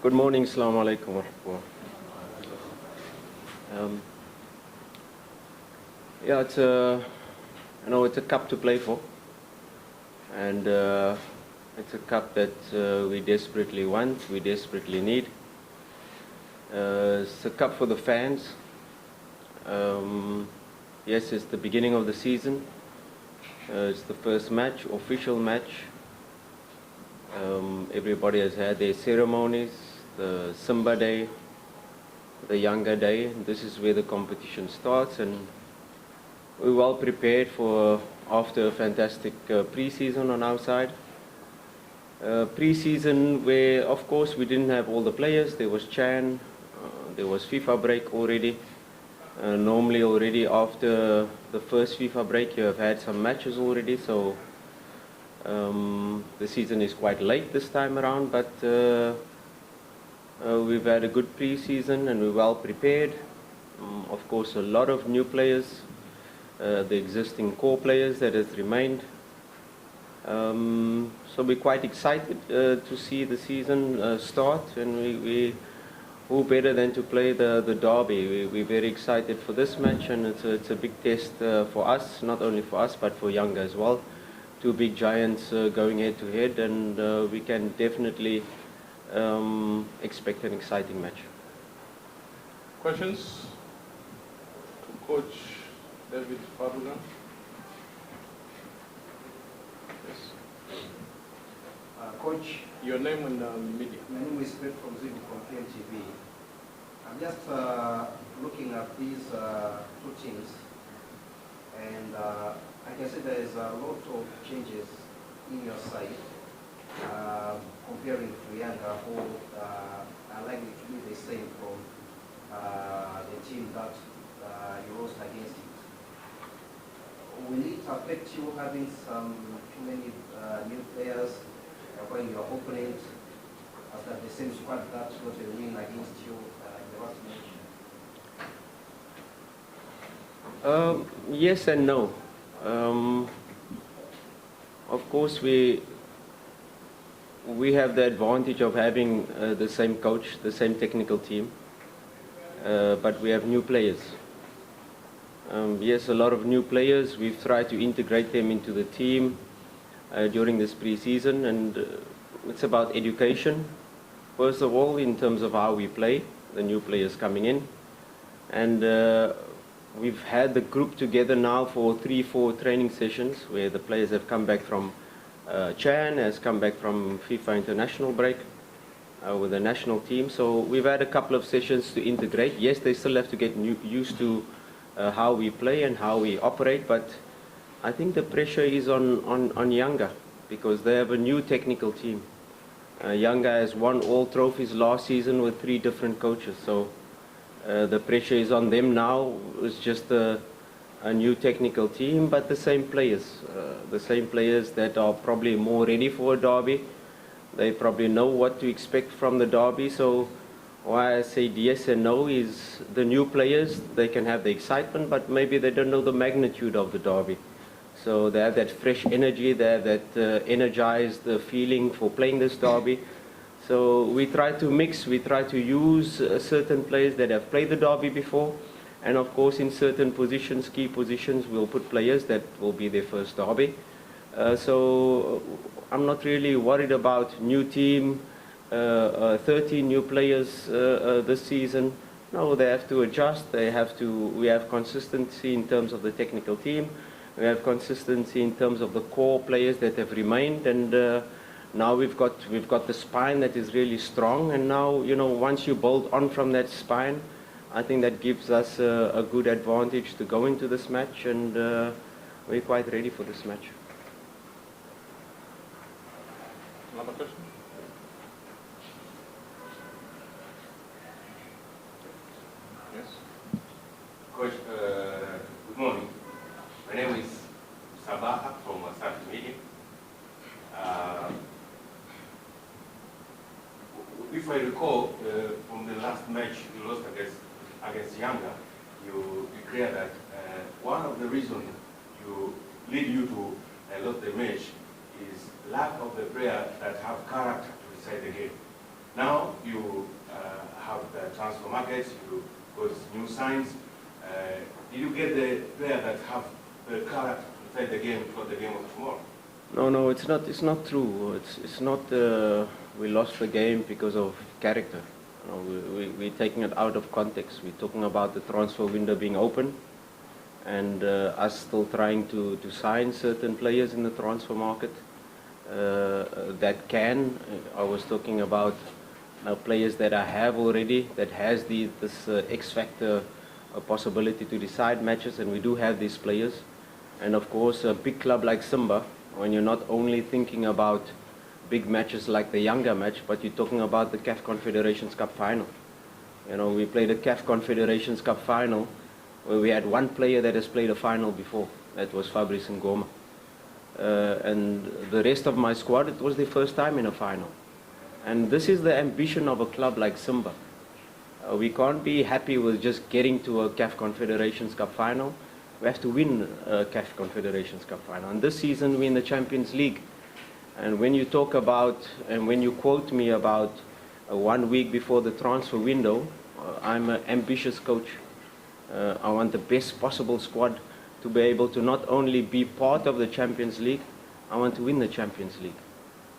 Good morning, Assalamu alaikum wa rahmatullah. Yeah, it's a cup to play for, and it's a cup that we desperately want, we desperately need. It's a cup for the fans. Yes, it's the beginning of the season. It's the first match, official match. Everybody has had their ceremonies, the Simba Day, the Younger Day. This is where the competition starts, and we're well prepared for after a fantastic pre-season on our side. Pre-season where, of course, we didn't have all the players. There was Chan, there was FIFA break already. Normally already after the first FIFA break you have had some matches already, so the season is quite late this time around, but we've had a good pre-season and we're well prepared. Of course, a lot of new players, the existing core players that has remained. So we're quite excited to see the season start, and who better than to play the Derby. We're very excited for this match, and it's a big test for us, not only for us but for Younger as well. Two big giants going head to head, and we can definitely expect an exciting match. Questions to Coach David Fadlu? Yes. Coach, your name and media. my name is Fred from Mazito from KMTV. I'm just looking at these two teams, and I can see there is a lot of changes in your side comparing to Younger, who are likely to be the same from the team that you lost against it. Will it affect you having too many new players when your opponent has got the same squad that got a win against you in the last match? Yes and no. Of course, we have the advantage of having the same coach, the same technical team, but we have new players. Yes, a lot of new players. We've tried to integrate them into the team during this pre-season, and it's about education, first of all, in terms of how we play, the new players coming in. And we've had the group together now for 3-4 training sessions where the players have come back from, Chan has come back from FIFA international break with the national team. So we've had a couple of sessions to integrate. Yes, they still have to get used to how we play and how we operate, but I think the pressure is on Younger because they have a new technical team. Younger has won all trophies last season with 3 different coaches, so the pressure is on them now. It's just a new technical team, but the same players that are probably more ready for a derby. They probably know what to expect from the derby. So why I say yes and no is the new players, they can have the excitement, but maybe they don't know the magnitude of the derby. So they have that fresh energy, they have that energized feeling for playing this derby. So we try to mix, we try to use certain players that have played the derby before, and of course in certain positions, key positions, we'll put players that will be their first derby. So I'm not really worried about new team, 13 new players this season. No, they have to adjust, we have consistency in terms of the technical team, we have consistency in terms of the core players that have remained, and now we've got the spine that is really strong, and now, you know, once you build on from that spine, I think that gives us a good advantage to go into this match, and we're quite ready for this match. Another question? Yes. Coach, good morning. My name is Sowah from Safi Media. If I recall, from the last match you lost against Younger, you declared that one of the reasons lead you to lose the match is lack of the player that have character to decide the game. Now you have the transfer markets, you got new signs. Did you get the player that have the character to fight the game for the game of tomorrow? No, it's not. It's not true. It's not. We lost the game because of character. We're taking it out of context. We're talking about the transfer window being open, and us still trying to sign certain players in the transfer market that can. I was talking about players that I have already that has this X factor possibility to decide matches, and we do have these players. And of course, a big club like Simba, when you're not only thinking about big matches like the Younger match, but you're talking about the CAF Confederations Cup final. We played a CAF Confederations Cup final where we had one player that has played a final before. That was Fabrice Ngoma. And the rest of my squad, it was their first time in a final. And this is the ambition of a club like Simba. We can't be happy with just getting to a CAF Confederations Cup final. We have to win a CAF Confederations Cup final. And this season we're in the Champions League. And when you talk about, and when you quote me about 1 week before the transfer window, I'm an ambitious coach. I want the best possible squad to be able to not only be part of the Champions League, I want to win the Champions League.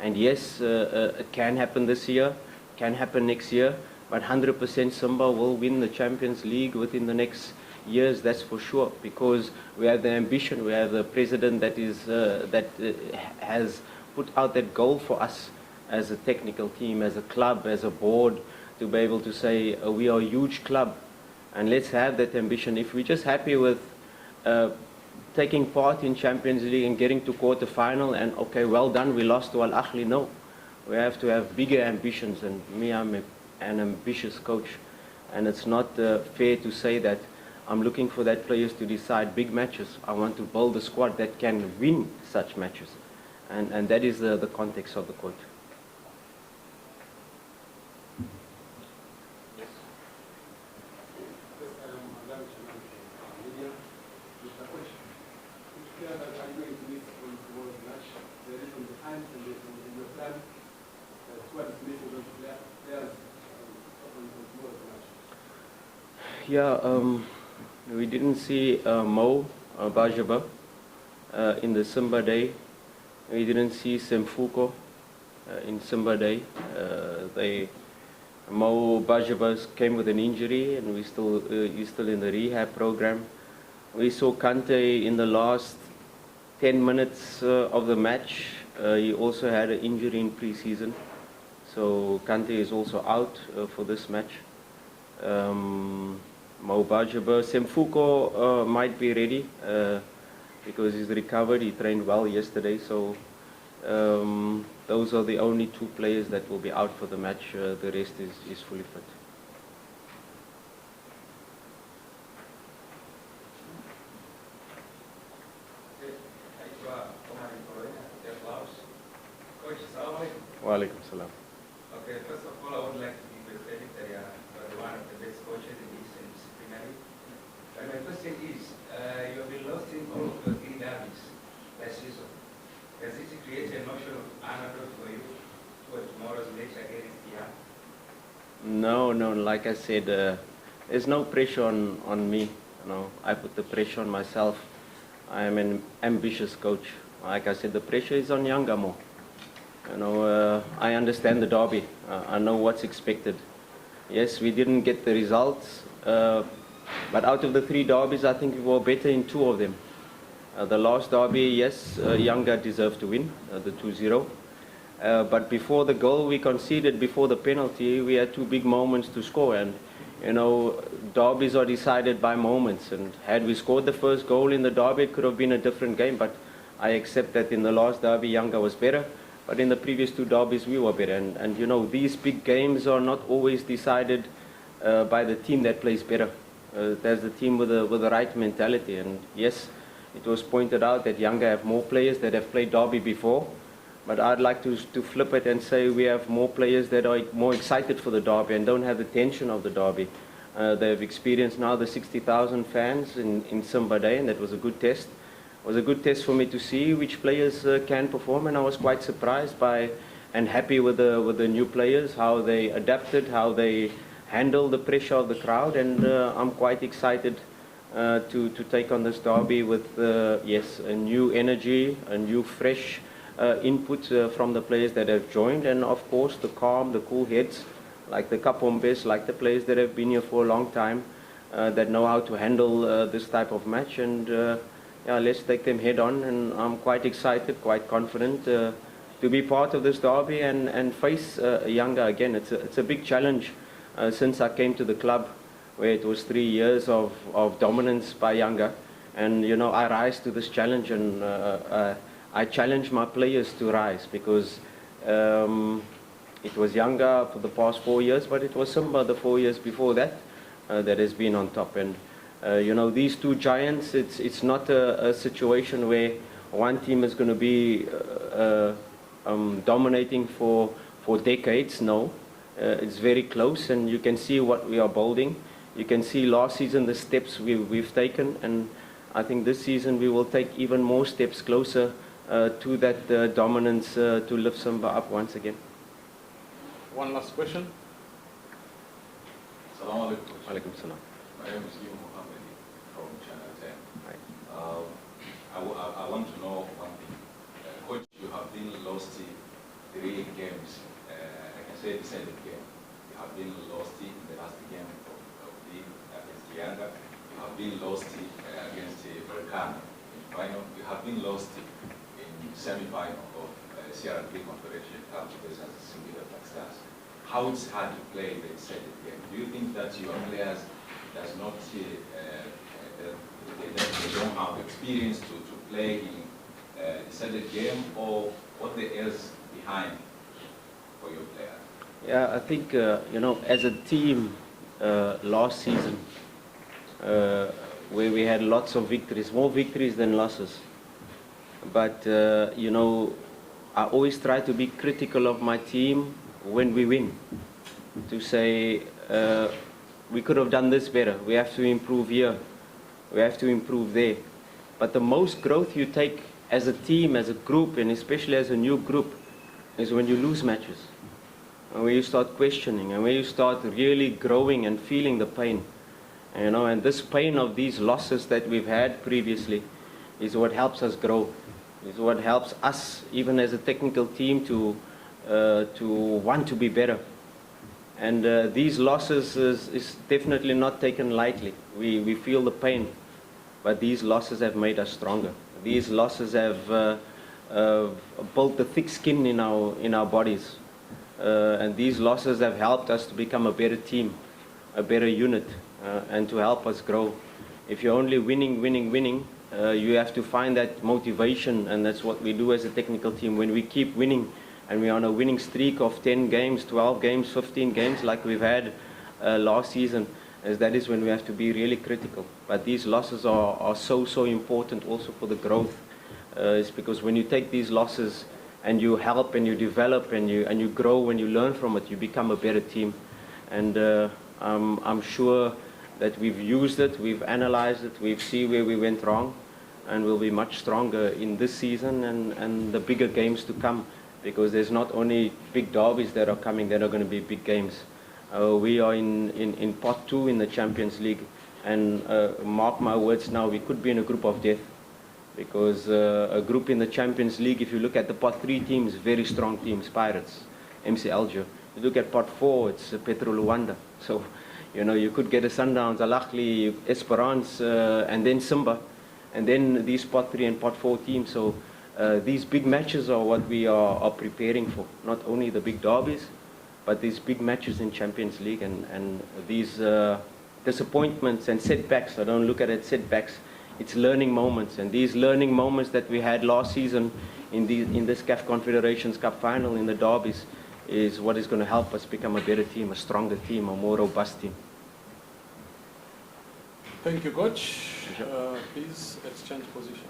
And yes, it can happen this year, can happen next year, but 100% Simba will win the Champions League within the next years, that's for sure, because we have the ambition, we have the president that has put out that goal for us as a technical team, as a club, as a board, to be able to say we are a huge club, and let's have that ambition. If we're just happy with taking part in Champions League and getting to quarter final and okay, well done, we lost to Al Ahly, no. We have to have bigger ambitions, and me, I'm an ambitious coach, and it's not fair to say that I'm looking for that players to decide big matches. I want to build a squad that can win such matches, and that is the context of the quote. Yeah, we didn't see Bajaber in the Simba day. We didn't see Semfuko in Simba day. Bajaber came with an injury, and he's still in the rehab program. We saw Kante in the last 10 minutes of the match. He also had an injury in pre-season, so Kante is also out for this match. Bajaber, Semfuko might be ready because he's recovered. He trained well yesterday, so those are the only two players that will be out for the match. The rest is fully fit. Walaikum salam. Okay, first of all, I would like to give you credit that you are one of the best coaches in this disciplinary. But my question is, you have been lost in all of your 3 derbies last season. Does it create a notion of underdog for you for tomorrow's match against Yanga? No, like I said, there's no pressure on me. I put the pressure on myself. I am an ambitious coach. Like I said, the pressure is on Yanga more. I understand the derby. I know what's expected. Yes, we didn't get the results, but out of the 3 derbies, I think we were better in 2 of them. The last derby, yes, Yanga deserved to win, the 2-0. But before the goal we conceded, before the penalty, we had 2 big moments to score. And, derbies are decided by moments. And had we scored the first goal in the derby, it could have been a different game. But I accept that in the last derby, Yanga was better. But in the previous 2 derbies, we were better. And these big games are not always decided by the team that plays better. There's the team with the right mentality. And yes, it was pointed out that Yanga have more players that have played derby before. But I'd like to flip it and say we have more players that are more excited for the derby and don't have the tension of the derby. They've experienced now the 60,000 fans in Simba Day, and that was a good test. It was a good test for me to see which players can perform, and I was quite surprised by and happy with the new players, how they adapted, how they handle the pressure of the crowd, and I'm quite excited to take on this derby with yes, a new energy, a new fresh input from the players that have joined, and of course the calm, the cool heads, like the Kapombes, like the players that have been here for a long time, that know how to handle this type of match, and yeah, let's take them head on, and I'm quite excited, quite confident to be part of this derby and face Yanga again. It's a big challenge since I came to the club, where it was 3 years of dominance by Yanga, and you know, I rise to this challenge, and I challenge my players to rise, because it was Yanga for the past 4 years, but it was Simba the 4 years before that that has been on top. And you know, these two giants, it's not a situation where one team is going to be dominating for decades. No, it's very close, and you can see what we are building. You can see last season the steps we've taken, and I think this season we will take even more steps closer to that dominance to lift Simba up once again. One last question. Assalamu alaikum. Alaikum salam. My name is Yu Muhammad from Channel 10. Right. I want to know one thing. Coach, you have been lost 3 games. I can say decided game. You have been lost in the last game of the against Yanga. You have been lost against Berkane in final. You have been lost in semi-final of CRB Confederation Cup versus Singida Black Stars. How it's hard to play the decided game? Do you think that your players does not they don't have experience to play in decided game, or what the else behind for your players? Yeah, I think you know, as a team last season, where we had lots of victories, more victories than losses. But you know, I always try to be critical of my team when we win, to say we could have done this better, we have to improve here, we have to improve there. But the most growth you take as a team, as a group, and especially as a new group, is when you lose matches, and when you start questioning, and when you start really growing and feeling the pain. You know, and this pain of these losses that we've had previously is what helps us grow, is what helps us, even as a technical team, to want to be better. And these losses is definitely not taken lightly. We feel the pain, but these losses have made us stronger. These losses have built the thick skin in our bodies, and these losses have helped us to become a better team, a better unit, and to help us grow. If you're only winning, you have to find that motivation, and that's what we do as a technical team. When we keep winning, and we're on a winning streak of 10 games, 12 games, 15 games like we've had last season, as that is when we have to be really critical. But these losses are so important also for the growth. It's because when you take these losses and you help and you develop and you grow and you learn from it, you become a better team. And I'm sure that we've used it, we've analyzed it, we've seen where we went wrong, and we'll be much stronger in this season and the bigger games to come, because there's not only big derbies that are coming, that are going to be big games. We are in pot 2 in the Champions League, and mark my words now, we could be in a group of death, because a group in the Champions League, if you look at the pot 3 teams, very strong teams, Pirates, MC Alger. You look at pot 4, it's Petro Luanda. So, you know, you could get a Sundowns, Al Ahly, Esperance, and then Simba, and then these pot 3 and pot 4 teams. So these big matches are what we are preparing for. Not only the big derbies, but these big matches in Champions League, and these disappointments and setbacks. I don't look at it setbacks. It's learning moments, and these learning moments that we had last season in this CAF Confederations Cup final, in the derbies, is what is going to help us become a better team, a stronger team, a more robust team. Thank you, Coach. Please exchange position.